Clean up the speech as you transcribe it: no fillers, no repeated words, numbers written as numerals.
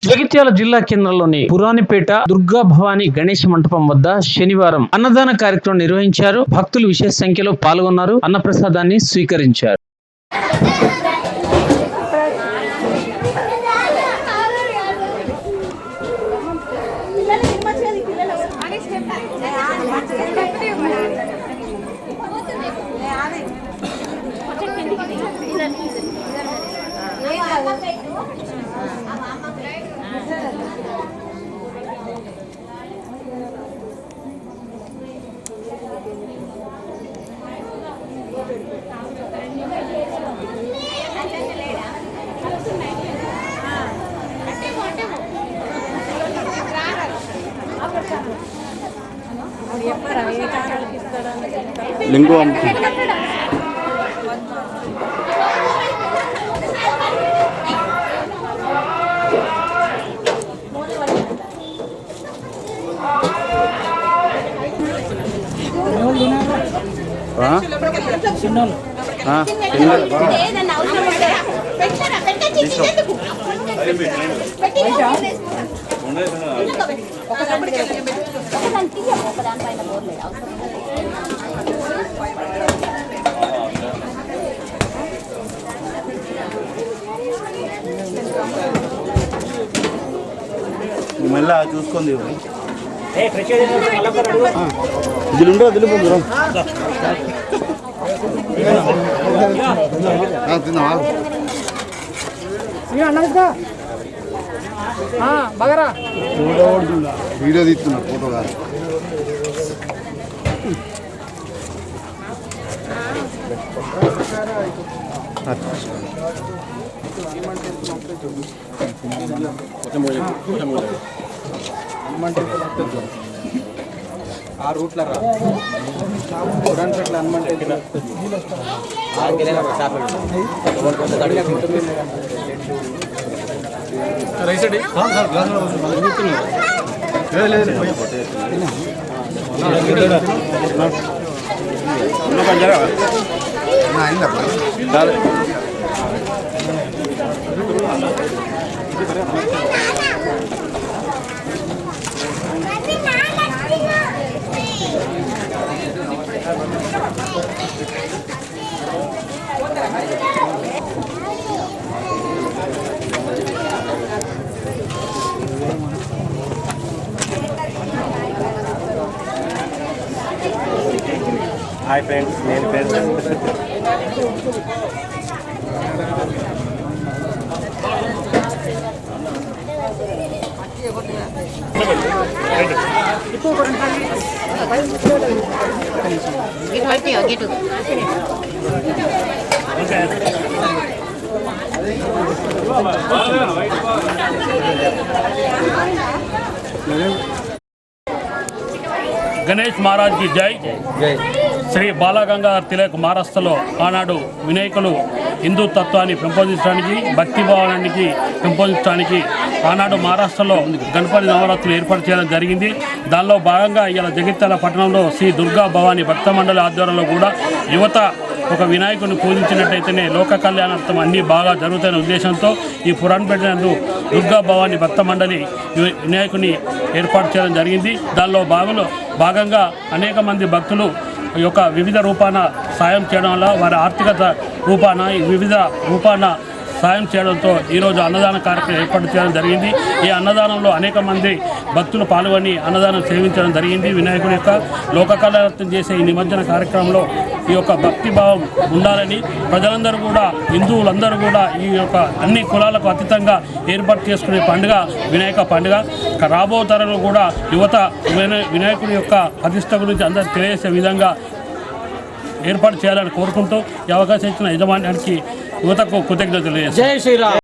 జగిత్యాల జిల్లా కేంద్రంలోని పురాణిపేట దుర్గా భవానీ గణేష్ మంటపం వద్ద శనివారం అన్నదాన కార్యక్రమం నిర్వహించారు. భక్తులు విశేష సంఖ్యలో పాల్గొన్నారు. అన్నప్రసాదాన్ని స్వీకరించారు. లింగు మెల్ల చూసుకుంది దిలుండో దిలిపోంది వీడియో తీస్తున్నా ఫోటో కాదు. ఆ రూట్లో చూడండి హనుమంటే హాయ్ ఫ్రెండ్స్, నేను ఫ్రెండ్స్ గణేష్ మహారాజ్ కి జై. శ్రీ బాలగంగాధర్ తిలక్ మహారాష్ట్రలో ఆనాడు వినాయకులు హిందూ తత్వాన్ని పెంపొందించడానికి, భక్తి భావానికి పెంపొందించడానికి ఆనాడు మహారాష్ట్రలో గణపతి నవరాత్రులు ఏర్పాటు చేయడం జరిగింది. దానిలో భాగంగా ఇలా జగిత్యాల పట్టణంలో శ్రీ దుర్గా భవానీ భక్త మండలి ఆధ్వర్యంలో కూడా యువత ఒక వినాయకుడిని పూజించినట్టయితేనే లోక కళ్యాణార్థం అన్నీ బాగా జరుగుతున్న ఉద్దేశంతో ఈ పురాణపేట నందు దుర్గా భవానీ భక్త మండలి వినాయకుని ఏర్పాటు చేయడం జరిగింది. దానిలో భాగంగా అనేక మంది భక్తులు ఈ యొక్క వివిధ రూపాన సాయం చేయడం వల్ల వారి ఆర్థికత రూపాన వివిధ రూపాన సాయం చేయడంతో ఈరోజు అన్నదాన కార్యక్రమం ఏర్పాటు చేయడం జరిగింది. ఈ అన్నదానంలో అనేక మంది భక్తులు పాల్గొని అన్నదానం సేవించడం జరిగింది. వినాయకుడి యొక్క లోక కళ్యాణార్థం చేసే ఈ నిమజ్జన కార్యక్రమంలో ఈ యొక్క భక్తిభావం ఉండాలని ప్రజలందరూ కూడా, హిందువులందరూ కూడా ఈ యొక్క అన్ని కులాలకు అతీతంగా ఏర్పాటు చేసుకునే పండుగ వినాయక పండుగ. రాబో తరంలో కూడా యువత వినాయకుడి యొక్క ప్రతిష్ట గురించి అందరూ తెలియజేసే విధంగా ఏర్పాటు చేయాలని కోరుకుంటూ ఈ అవకాశం ఇచ్చిన యజమానికి యువతకు కృతజ్ఞతలు తెలియజేస్తాను. జై శ్రీరామ్.